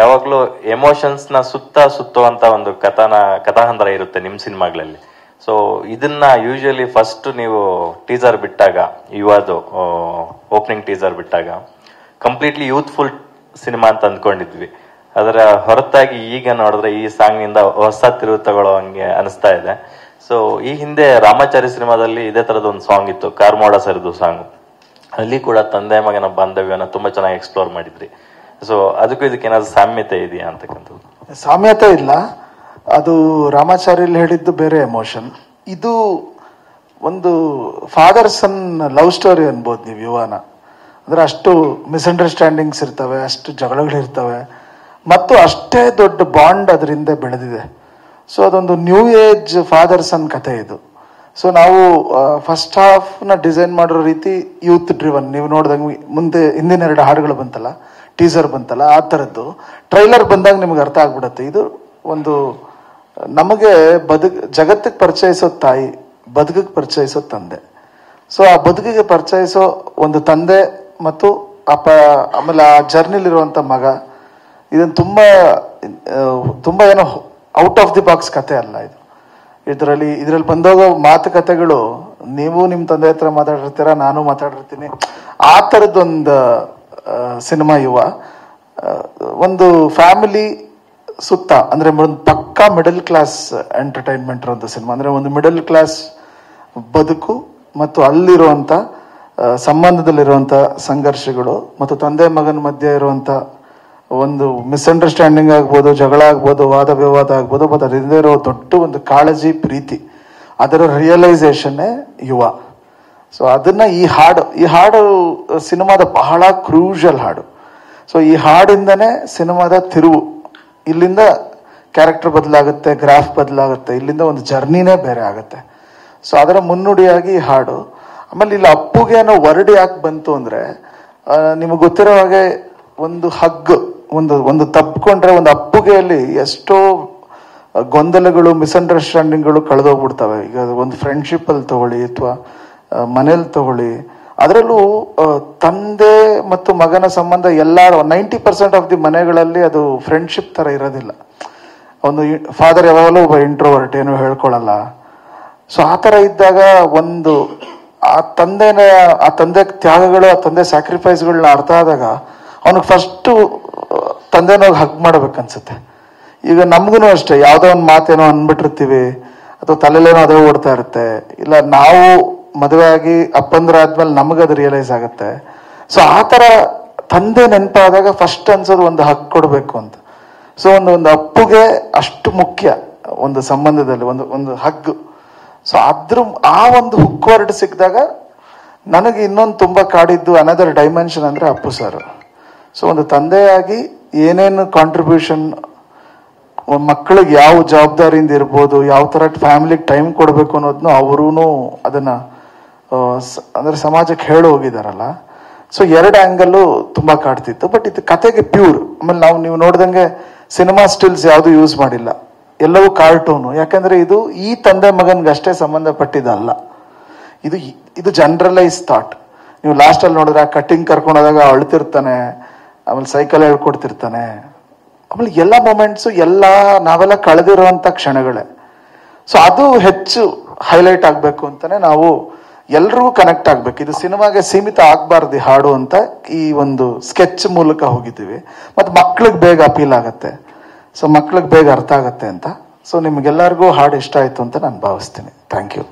ಯಾವಾಗ್ಲೂ ಎಮೋಷನ್ಸ್ ನ ಸುತ್ತುವಂತ ಒಂದು ಕಥಾಹಂದರ ಇರುತ್ತೆ ನಿಮ್ ಸಿನಿಮಾಗಳಲ್ಲಿ. ಸೊ ಇದನ್ನ ಯೂಶಲಿ ಫಸ್ಟ್ ನೀವು ಟೀಸರ್ ಬಿಟ್ಟಾಗ, ಯುವದು ಓಪನಿಂಗ್ ಟೀಸರ್ ಬಿಟ್ಟಾಗ ಕಂಪ್ಲೀಟ್ಲಿ ಯೂತ್ಫುಲ್ ಸಿನಿಮಾ ಅಂತ ಅಂದ್ಕೊಂಡಿದ್ವಿ. ಅದರ ಹೊರತಾಗಿ ಈಗ ನೋಡಿದ್ರೆ ಈ ಸಾಂಗ್ ನಿಂದ ಹೊಸ ತಿರುವು ತಗೊಳ್ಳೋ ಹಂಗೆ ಅನಿಸ್ತಾ ಇದೆ. ಸೊ ಈ ಹಿಂದೆ ರಾಮಾಚಾರಿ ಸಿನಿಮಾದಲ್ಲಿ ಇದೇ ತರದ ಒಂದು ಸಾಂಗ್ ಇತ್ತು, ಕಾರ್ಮೋಡ ಸರಿದು ಸಾಂಗ್. ಅಲ್ಲಿ ಕೂಡ ತಂದೆ ಮಗನ ಬಾಂಧವ್ಯನ ತುಂಬಾ ಚೆನ್ನಾಗಿ ಎಕ್ಸ್ಪ್ಲೋರ್ ಮಾಡಿದ್ರಿ. ಸೊ ಅದಕ್ಕೂ ಇದಕ್ಕೆ ಏನಾದ್ರು ಸಾಮ್ಯತೆ ಇದೆಯಾ ಅಂತಕ್ಕಂಥದ್ದು? ಸಾಮ್ಯತೆ ಇಲ್ಲ, ಅದು ರಾಮಾಚಾರ್ಯಲ್ಲಿ ಹೇಳಿದ್ದು ಬೇರೆ ಎಮೋಷನ್. ಇದು ಒಂದು ಫಾದರ್ ಸನ್ ಲವ್ ಸ್ಟೋರಿ ಅನ್ಬೋದು ನೀವು ಯುವನ. ಅಂದ್ರೆ ಅಷ್ಟು ಮಿಸ್ಅಂಡರ್ಸ್ಟ್ಯಾಂಡಿಂಗ್ಸ್ ಇರ್ತವೆ, ಅಷ್ಟು ಜಗಳಗಳಿರ್ತವೆ, ಮತ್ತು ಅಷ್ಟೇ ದೊಡ್ಡ ಬಾಂಡ್ ಅದರಿಂದ ಬೆಳೆದಿದೆ. ಸೊ ಅದೊಂದು ನ್ಯೂ ಏಜ್ ಫಾದರ್ ಸನ್ ಕಥೆ ಇದು. ಸೊ ನಾವು ಫಸ್ಟ್ ಹಾಫ್ ನ ಡಿಸೈನ್ ಮಾಡಿರೋ ರೀತಿ ಯೂತ್ ಡ್ರಿವನ್. ನೀವು ನೋಡಿದಂಗೆ ಮುಂದೆ ಹಿಂದಿನ 2 ಹಾಡುಗಳು ಬಂತಲ್ಲ, ಟೀಸರ್ ಬಂತಲ್ಲ, ಆ ಥರದ್ದು ಟ್ರೈಲರ್ ಬಂದಾಗ ನಿಮ್ಗೆ ಅರ್ಥ ಆಗ್ಬಿಡತ್ತೆ. ಇದು ಒಂದು ನಮಗೆ ಜಗತ್ತಿಗೆ ಪರಿಚಯಿಸೋ ತಾಯಿ, ಬದುಕಿಗೆ ಪರಿಚಯಿಸೋ ತಂದೆ. ಸೊ ಆ ಬದುಕಿಗೆ ಪರಿಚಯಿಸೋ ಒಂದು ತಂದೆ ಮತ್ತು ಆಮೇಲೆ ಆ ಜರ್ನಿಲಿರುವಂತ ಮಗ, ಇದನ್ನು ತುಂಬಾ ಏನೋ ಔಟ್ ಆಫ್ ದಿ ಬಾಕ್ಸ್ ಕತೆ ಅಲ್ಲ ಇದು. ಇದರಲ್ಲಿ ಬಂದೋಗೋ ಮಾತುಕತೆಗಳು ನೀವು ನಿಮ್ಮ ತಂದೆ ಹತ್ರ ಮಾತಾಡಿರ್ತೀರ, ನಾನು ಮಾತಾಡಿರ್ತೀನಿ. ಆ ಥರದ್ದೊಂದು ಸಿನಿಮಾ ಯುವ. ಒಂದು ಫ್ಯಾಮಿಲಿ ಸುತ್ತ, ಅಂದ್ರೆ ಒಂದು ಪಕ್ಕಾ ಮಿಡಲ್ ಕ್ಲಾಸ್ ಎಂಟರ್ಟೈನ್ಮೆಂಟ್ ಇರುವಂತ ಸಿನಿಮಾ. ಅಂದ್ರೆ ಒಂದು ಮಿಡಲ್ ಕ್ಲಾಸ್ ಬದುಕು ಮತ್ತು ಅಲ್ಲಿರುವಂತ ಸಂಬಂಧದಲ್ಲಿರುವಂತ ಸಂಘರ್ಷಗಳು ಮತ್ತು ತಂದೆ ಮಗನ ಮಧ್ಯೆ ಇರುವಂತ ಒಂದು ಮಿಸ್ಅಂಡರ್ಸ್ಟ್ಯಾಂಡಿಂಗ್ ಆಗ್ಬೋದು, ಜಗಳ ಆಗ್ಬೋದು, ವಾದ ವಿವಾದ ಆಗ್ಬೋದು, ಮತ್ತು ಅದರಿಂದ ಇರೋ ದೊಡ್ಡ ಒಂದು ಕಾಳಜಿ, ಪ್ರೀತಿ, ಅದರ ರಿಯಲೈಸೇಷನ್ನೇ ಯುವ. ಸೊ ಅದನ್ನ ಈ ಹಾಡು ಸಿನಿಮಾದ ಬಹಳ ಕ್ರೂಷಲ್ ಹಾಡು. ಸೊ ಈ ಹಾಡಿಂದನೇ ಸಿನಿಮಾದ ತಿರುವು. ಇಲ್ಲಿಂದ ಕ್ಯಾರೆಕ್ಟರ್ ಬದಲಾಗುತ್ತೆ, ಗ್ರಾಫ್ ಬದಲಾಗುತ್ತೆ, ಇಲ್ಲಿಂದ ಒಂದು ಜರ್ನಿನೇ ಬೇರೆ ಆಗುತ್ತೆ. ಸೊ ಅದರ ಮುನ್ನುಡಿಯಾಗಿ ಈ ಹಾಡು. ಆಮೇಲೆ ಇಲ್ಲಿ ಅಪ್ಪುಗೆ ಅನ್ನೋ ವರ್ಡ್ ಯಾಕೆ ಬಂತು ಅಂದ್ರೆ, ನಿಮಗೆ ಗೊತ್ತಿರೋ ಹಾಗೆ ಒಂದು ಹಗ್, ಒಂದು ತಪ್ಪಿಕೊಂಡ್ರೆ ಒಂದು ಅಪ್ಪುಗೆಯಲ್ಲಿ ಎಷ್ಟೋ ಗೊಂದಲಗಳು, ಮಿಸ್ಅಂಡರ್ಸ್ಟ್ಯಾಂಡಿಂಗ್ಗಳು ಕಳೆದೋಗ್ಬಿಡ್ತವೆ. ಈಗ ಒಂದು ಫ್ರೆಂಡ್ಶಿಪ್ ಅಲ್ಲಿ ತಗೊಳ್ಳಿ ಅಥವಾ ಮನೇಲಿ ತಗೊಳ್ಳಿ, ಅದರಲ್ಲೂ ತಂದೆ ಮತ್ತು ಮಗನ ಸಂಬಂಧ ಎಲ್ಲ 90% ಆಫ್ ದಿ ಮನೆಗಳಲ್ಲಿ ಅದು ಫ್ರೆಂಡ್ಶಿಪ್ ತರ ಇರೋದಿಲ್ಲ. ಒಂದು ಫಾದರ್ ಯಾವಾಗಲೂ ಒಬ್ಬ ಇಂಟ್ರೋವರ್ಟ್, ಏನು ಹೇಳ್ಕೊಳಲ್ಲ. ಸೊ ಆ ತರ ಇದ್ದಾಗ ಒಂದು ಆ ತಂದೆ ತ್ಯಾಗಗಳು, ಆ ತಂದೆ ಸ್ಯಾಕ್ರಿಫೈಸ್ಗಳನ್ನ ಅರ್ಥ ಆದಾಗ ಅವನಿಗೆ ಫಸ್ಟ್ ತಂದೆನೋಗಿ ಹಗ್ ಮಾಡ್ಬೇಕನ್ಸುತ್ತೆ. ಈಗ ನಮ್ಗೂ ಅಷ್ಟೇ, ಯಾವ್ದೋ ಒಂದು ಮಾತೇನೋ ಅಂದ್ಬಿಟ್ಟಿರ್ತೀವಿ ಅಥವಾ ತಲೆಲೇನೋ ಅದೇ ಓಡ್ತಾ ಇರುತ್ತೆ. ಇಲ್ಲ ನಾವು ಮದುವೆ ಆಗಿ ಅಪ್ಪಂದ್ರಾದ್ಮೇಲೆ ನಮಗದು ರಿಯಲೈಸ್ ಆಗುತ್ತೆ. ಸೊ ಆ ತರ ತಂದೆ ನೆನಪಾದಾಗ ಫಸ್ಟ್ ಅನ್ಸೋದು ಒಂದು ಹಗ್ ಕೊಡ್ಬೇಕು ಅಂತ. ಸೊ ಒಂದು ಅಪ್ಪುಗೆ ಅಷ್ಟು ಮುಖ್ಯ ಒಂದು ಸಂಬಂಧದಲ್ಲಿ ಒಂದು ಹಗ್. ಸೊ ಆ ಒಂದು ಹುಕ್ವರ್ಡ್ ಸಿಕ್ಕಿದಾಗ ನನಗೆ ಇನ್ನೊಂದು ತುಂಬಾ ಕಾಡಿದ್ದು ಅನದರ್ ಡೈಮೆನ್ಷನ್ ಅಂದ್ರೆ ಅಪ್ಪು ಸರ್. ಸೊ ಒಂದು ತಂದೆಯಾಗಿ ಏನೇನು ಕಾಂಟ್ರಿಬ್ಯೂಷನ್, ಮಕ್ಕಳಿಗೆ ಯಾವ ಜವಾಬ್ದಾರಿಯಿಂದ ಇರ್ಬೋದು, ಯಾವ ತರ ಫ್ಯಾಮಿಲಿಗೆ ಟೈಮ್ ಕೊಡ್ಬೇಕು ಅನ್ನೋದನ್ನು ಅವರೂ ಅದನ್ನ ಅಂದ್ರೆ ಸಮಾಜಕ್ಕೆ ಹೇಳಿ ಹೋಗಿದಾರಲ್ಲ. ಸೊ 2 ಆಂಗಲ್ ತುಂಬಾ ಕಾಡ್ತಿತ್ತು. ಬಟ್ ಇದು ಕತೆಗೆ ಪ್ಯೂರ್. ಆಮೇಲೆ ನೀವು ನೋಡ್ದಂಗೆ ಸಿನಿಮಾ ಸ್ಟಿಲ್ಸ್ ಯಾವುದು ಯೂಸ್ ಮಾಡಿಲ್ಲ, ಎಲ್ಲವೂ ಕಾರ್ಟೂನು. ಯಾಕಂದ್ರೆ ಇದು ಈ ತಂದೆ ಮಗನ್ಗಷ್ಟೇ ಸಂಬಂಧಪಟ್ಟಿದ್ದಲ್ಲ, ಇದು ಜನರಲೈಸ್ ಥಾಟ್. ನೀವು ಲಾಸ್ಟ್ ಅಲ್ಲಿ ನೋಡಿದ್ರೆ ಆ ಕಟ್ಟಿಂಗ್ ಕರ್ಕೊಂಡೋದಾಗ ಅಳ್ತಿರ್ತಾನೆ, ಆಮೇಲೆ ಸೈಕಲ್ ಹೇಳ್ಕೊಡ್ತಿರ್ತಾನೆ, ಆಮೇಲೆ ಎಲ್ಲ ಮೊಮೆಂಟ್ಸು ನಾವೆಲ್ಲ ಕಳೆದಿರುವಂತ ಕ್ಷಣಗಳೇ. ಸೊ ಅದು ಹೆಚ್ಚು ಹೈಲೈಟ್ ಆಗ್ಬೇಕು ಅಂತಾನೆ ನಾವು ಎಲ್ರಿಗೂ ಕನೆಕ್ಟ್ ಆಗ್ಬೇಕು. ಇದು ಸಿನಿಮಾಗೆ ಸೀಮಿತ ಆಗ್ಬಾರ್ದು ಹಾಡು ಅಂತ ಈ ಒಂದು ಸ್ಕೆಚ್ ಮೂಲಕ ಹೋಗಿದ್ದೀವಿ. ಮತ್ತೆ ಮಕ್ಳಿಗೆ ಬೇಗ ಅಪೀಲ್ ಆಗತ್ತೆ, ಸೊ ಮಕ್ಳಿಗೆ ಬೇಗ ಅರ್ಥ ಆಗತ್ತೆ ಅಂತ. ಸೊ ನಿಮ್ಗೆಲ್ಲರಿಗೂ ಹಾಡು ಇಷ್ಟ ಆಯ್ತು ಅಂತ ನಾನು ಭಾವಿಸ್ತೀನಿ. Thank you.